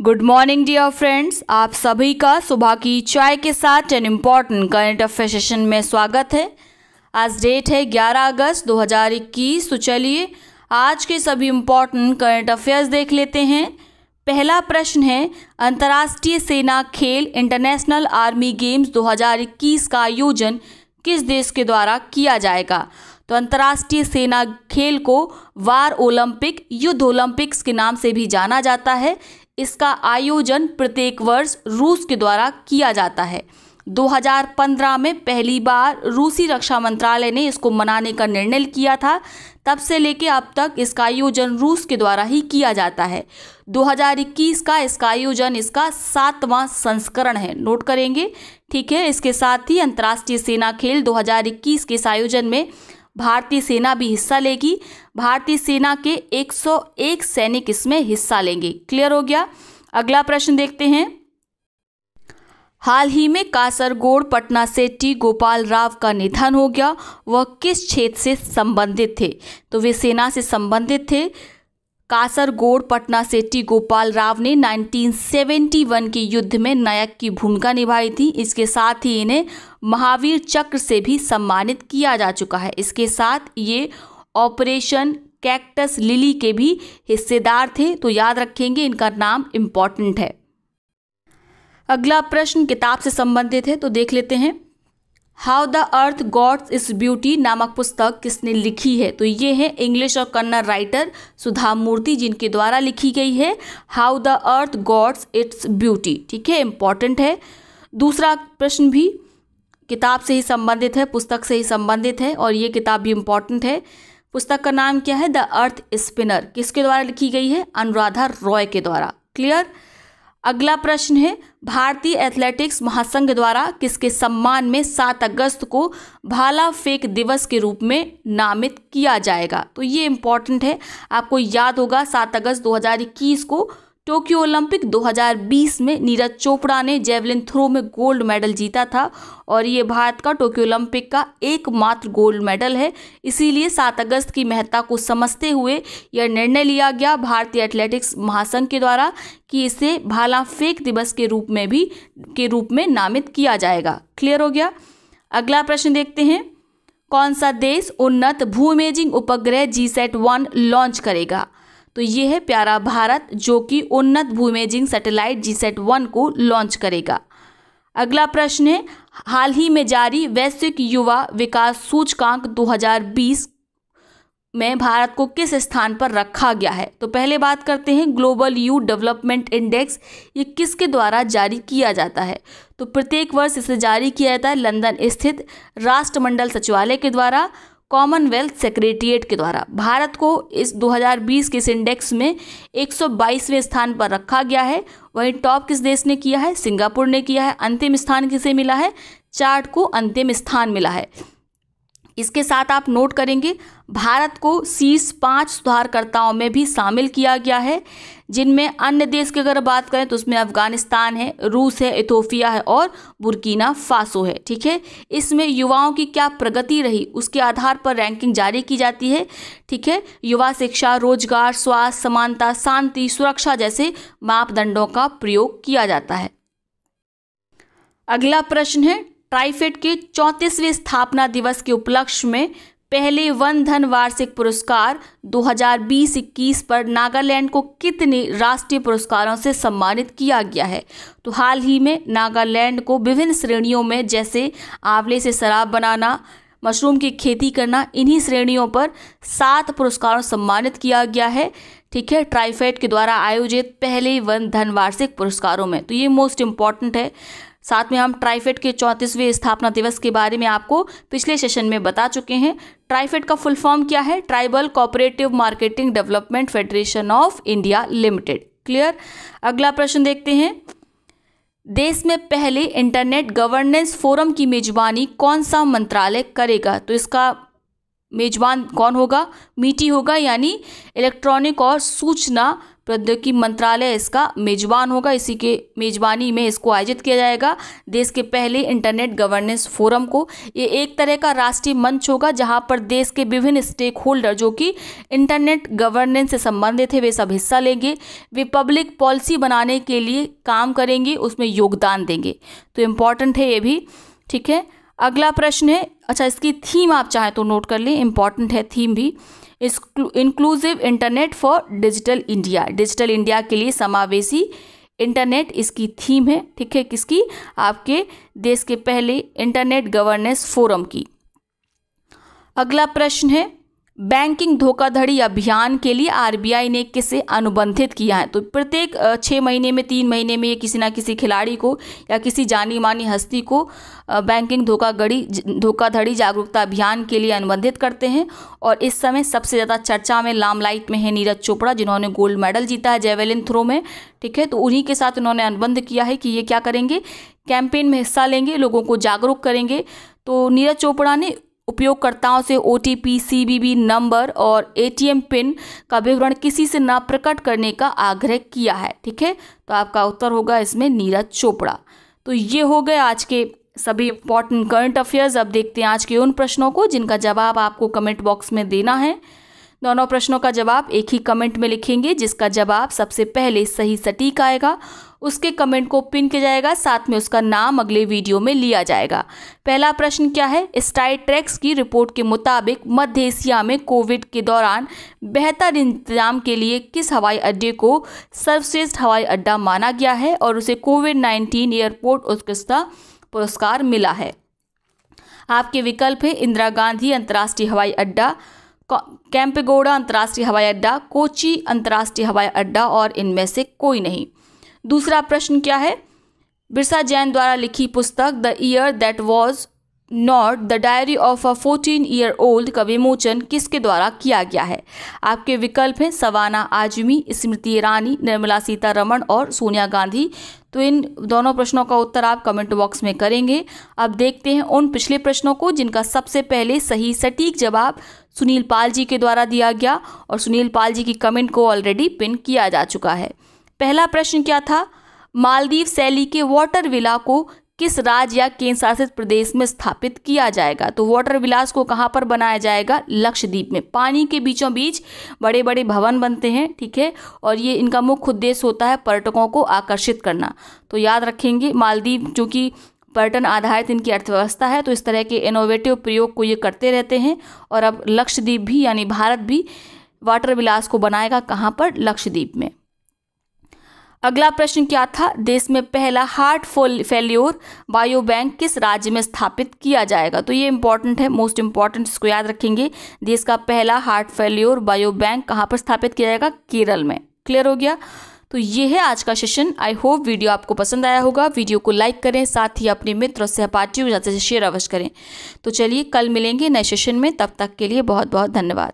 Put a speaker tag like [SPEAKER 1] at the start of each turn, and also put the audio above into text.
[SPEAKER 1] Good morning dear friends, आप सभी का सुबह की चाय के साथ an important current affair session में स्वागत है। आज डेट है 11 अगस्त 2021। तो चलिए आज के सभी इम्पॉर्टेंट करंट अफेयर्स देख लेते हैं। पहला प्रश्न है, अंतर्राष्ट्रीय सेना खेल इंटरनेशनल आर्मी गेम्स 2021 का आयोजन किस देश के द्वारा किया जाएगा? तो अंतर्राष्ट्रीय सेना खेल को वार ओलंपिक, युद्ध ओलंपिक्स के नाम से भी जाना जाता है। इसका आयोजन प्रत्येक वर्ष रूस के द्वारा किया जाता है। 2015 में पहली बार रूसी रक्षा मंत्रालय ने इसको मनाने का निर्णय किया था। तब से लेके अब तक इसका आयोजन रूस के द्वारा ही किया जाता है। 2021 का इसका आयोजन इसका 7वां संस्करण है, नोट करेंगे, ठीक है। इसके साथ ही अंतर्राष्ट्रीय सेना खेल 2021 के इस आयोजन में भारतीय सेना भी हिस्सा लेगी। भारतीय सेना के 101 सैनिक इसमें हिस्सा लेंगे। क्लियर हो गया। अगला प्रश्न देखते हैं। हाल ही में कासरगोड पटना से टी गोपाल राव का निधन हो गया। वह किस क्षेत्र से संबंधित थे? तो वे सेना से संबंधित थे। कासरगोड पटना से टी गोपाल राव ने 1971 के युद्ध में नायक की भूमिका निभाई थी। इसके साथ ही इन्हें महावीर चक्र से भी सम्मानित किया जा चुका है। इसके साथ ये ऑपरेशन कैक्टस लिली के भी हिस्सेदार थे, तो याद रखेंगे, इनका नाम इम्पॉर्टेंट है। अगला प्रश्न किताब से संबंधित है, तो देख लेते हैं। How the earth gots its beauty नामक पुस्तक किसने लिखी है? तो ये है इंग्लिश और कन्नड़ राइटर सुधा मूर्ति, जिनके द्वारा लिखी गई है how the earth gots its beauty, ठीक है, इंपॉर्टेंट है। दूसरा प्रश्न भी किताब से ही संबंधित है, पुस्तक से ही संबंधित है, और ये किताब भी इंपॉर्टेंट है। पुस्तक का नाम क्या है? The earth spinner. किसके द्वारा लिखी गई है? अनुराधा रॉय के द्वारा। क्लियर। अगला प्रश्न है, भारतीय एथलेटिक्स महासंघ द्वारा किसके सम्मान में 7 अगस्त को भाला फेंक दिवस के रूप में नामित किया जाएगा? तो ये इंपॉर्टेंट है। आपको याद होगा 7 अगस्त 2021 को टोक्यो ओलंपिक 2020 में नीरज चोपड़ा ने जेवलिन थ्रो में गोल्ड मेडल जीता था, और ये भारत का टोक्यो ओलंपिक का एकमात्र गोल्ड मेडल है। इसीलिए 7 अगस्त की महत्ता को समझते हुए यह निर्णय लिया गया भारतीय एथलेटिक्स महासंघ के द्वारा कि इसे भाला फेंक दिवस के रूप में नामित किया जाएगा। क्लियर हो गया। अगला प्रश्न देखते हैं। कौन सा देश उन्नत भू इमेजिंग उपग्रह GSAT-1 लॉन्च करेगा? तो ये है प्यारा भारत, जो कि उन्नत भू इमेजिंग सैटेलाइट GSAT-1 को लॉन्च करेगा। अगला प्रश्न है, हाल ही में जारी वैश्विक युवा विकास सूचकांक 2020 में भारत को किस स्थान पर रखा गया है? तो पहले बात करते हैं ग्लोबल यूथ डेवलपमेंट इंडेक्स। ये किसके द्वारा जारी किया जाता है? तो प्रत्येक वर्ष इसे जारी किया जाता है लंदन स्थित राष्ट्रमंडल सचिवालय के द्वारा, कॉमनवेल्थ सेक्रेटरीट के द्वारा। भारत को इस 2020 के इस इंडेक्स में 122वें स्थान पर रखा गया है। वहीं टॉप किस देश ने किया है? सिंगापुर ने किया है। अंतिम स्थान किसे मिला है? चार्ट को अंतिम स्थान मिला है। इसके साथ आप नोट करेंगे भारत को शीर्ष 5 सुधारकर्ताओं में भी शामिल किया गया है, जिनमें अन्य देश की अगर बात करें तो उसमें अफगानिस्तान है, रूस है, इथोपिया है और बुर्किना फासो है, ठीक है। इसमें युवाओं की क्या प्रगति रही उसके आधार पर रैंकिंग जारी की जाती है, ठीक है। युवा शिक्षा, रोजगार, स्वास्थ्य, समानता, शांति, सुरक्षा जैसे मापदंडों का प्रयोग किया जाता है। अगला प्रश्न है, ट्राइफेड के 34वें स्थापना दिवस के उपलक्ष्य में पहले वन धन वार्षिक पुरस्कार 2020-21 पर नागालैंड को कितने राष्ट्रीय पुरस्कारों से सम्मानित किया गया है? तो हाल ही में नागालैंड को विभिन्न श्रेणियों में, जैसे आंवले से शराब बनाना, मशरूम की खेती करना, इन्हीं श्रेणियों पर 7 पुरस्कारों सम्मानित किया गया है, ठीक है, ट्राइफेड के द्वारा आयोजित पहले वन धन वार्षिक पुरस्कारों में। तो ये मोस्ट इंपॉर्टेंट है। साथ में हम ट्राइफेड के 34वें स्थापना दिवस के बारे में आपको पिछले सेशन में बता चुके हैं। ट्राइफेड का फुल फॉर्म क्या है? Tribal cooperative marketing development federation of India limited. Clear. अगला प्रश्न देखते हैं। देश में पहले इंटरनेट गवर्नेंस फोरम की मेजबानी कौन सा मंत्रालय करेगा? तो इसका मेजबान कौन होगा? मीटी होगा, यानी इलेक्ट्रॉनिक और सूचना प्रौद्योगिकी मंत्रालय इसका मेजबान होगा। इसी के मेजबानी में इसको आयोजित किया जाएगा देश के पहले इंटरनेट गवर्नेंस फोरम को। ये एक तरह का राष्ट्रीय मंच होगा जहां पर देश के विभिन्न स्टेक होल्डर जो कि इंटरनेट गवर्नेंस से संबंधित है वे सब हिस्सा लेंगे। वे पब्लिक पॉलिसी बनाने के लिए काम करेंगे, उसमें योगदान देंगे। तो इम्पॉर्टेंट है ये भी, ठीक है। अगला प्रश्न है, अच्छा इसकी थीम आप चाहें तो नोट कर लें, इम्पॉर्टेंट है थीम भी। Inclusive internet for digital India, digital India के लिए समावेशी इंटरनेट इसकी थीम है, ठीक है। किसकी? आपके देश के पहले इंटरनेट गवर्नेंस फोरम की। अगला प्रश्न है, बैंकिंग धोखाधड़ी अभियान के लिए आरबीआई ने किसे अनुबंधित किया है? तो प्रत्येक 6 महीने में 3 महीने में किसी ना किसी खिलाड़ी को या किसी जानी मानी हस्ती को बैंकिंग धोखाधड़ी जागरूकता अभियान के लिए अनुबंधित करते हैं। और इस समय सबसे ज़्यादा चर्चा में लामलाइट में है नीरज चोपड़ा, जिन्होंने गोल्ड मेडल जीता है जेवेलिन थ्रो में, ठीक है। तो उन्हीं के साथ उन्होंने अनुबंध किया है कि ये क्या करेंगे, कैंपेन में हिस्सा लेंगे, लोगों को जागरूक करेंगे। तो नीरज चोपड़ा ने उपयोगकर्ताओं से OTP, CVV नंबर और ATM पिन का विवरण किसी से ना प्रकट करने का आग्रह किया है, ठीक है। तो आपका उत्तर होगा इसमें नीरज चोपड़ा। तो ये हो गए आज के सभी इंपॉर्टेंट करंट अफेयर्स। अब देखते हैं आज के उन प्रश्नों को जिनका जवाब आपको कमेंट बॉक्स में देना है। दोनों प्रश्नों का जवाब एक ही कमेंट में लिखेंगे, जिसका जवाब सबसे पहले सही सटीक आएगा उसके कमेंट को पिन किया जाएगा, साथ में उसका नाम अगले वीडियो में लिया जाएगा। पहला प्रश्न क्या है? स्काईट्रैक्स की रिपोर्ट के मुताबिक मध्य एशिया में कोविड के दौरान बेहतर इंतजाम के लिए किस हवाई अड्डे को सर्वश्रेष्ठ हवाई अड्डा माना गया है और उसे कोविड-19 एयरपोर्ट उत्कृष्टता पुरस्कार मिला है? आपके विकल्प है इंदिरा गांधी अंतर्राष्ट्रीय हवाई अड्डा, कैंपेगौड़ा अंतर्राष्ट्रीय हवाई अड्डा, कोची अंतर्राष्ट्रीय हवाई अड्डा और इनमें से कोई नहीं। दूसरा प्रश्न क्या है? बिरसा जैन द्वारा लिखी पुस्तक the year that was not the diary of a 14-year-old का विमोचन किसके द्वारा किया गया है? आपके विकल्प हैं सवाना आजमी, स्मृति ईरानी, निर्मला सीतारमण और सोनिया गांधी। तो इन दोनों प्रश्नों का उत्तर आप कमेंट बॉक्स में करेंगे। अब देखते हैं उन पिछले प्रश्नों को जिनका सबसे पहले सही सटीक जवाब सुनील पाल जी के द्वारा दिया गया और सुनील पाल जी की कमेंट को ऑलरेडी पिन किया जा चुका है। पहला प्रश्न क्या था? मालदीव शैली के वाटर विला को किस राज्य या केंद्र शासित प्रदेश में स्थापित किया जाएगा? तो वाटर विलास को कहाँ पर बनाया जाएगा? लक्षद्वीप में। पानी के बीचों बीच बड़े बड़े भवन बनते हैं, ठीक है, और ये इनका मुख्य उद्देश्य होता है पर्यटकों को आकर्षित करना। तो याद रखेंगे, मालदीव जो कि पर्यटन आधारित इनकी अर्थव्यवस्था है, तो इस तरह के इनोवेटिव प्रयोग को ये करते रहते हैं। और अब लक्षद्वीप भी यानी भारत भी वाटर विलास को बनाएगा, कहाँ पर? लक्षद्वीप में। अगला प्रश्न क्या था? देश में पहला हार्ट फेल्योर बायो बैंक किस राज्य में स्थापित किया जाएगा? तो ये इंपॉर्टेंट है, मोस्ट इंपॉर्टेंट, इसको याद रखेंगे। देश का पहला हार्ट फेल्योर बायो बैंक कहाँ पर स्थापित किया जाएगा? केरल में। क्लियर हो गया? तो ये है आज का सेशन। आई होप वीडियो आपको पसंद आया होगा। वीडियो को लाइक करें, साथ ही अपने मित्र और सहपाठियों के साथ शेयर अवश्य करें। तो चलिए कल मिलेंगे नए सेशन में, तब तक के लिए बहुत बहुत धन्यवाद।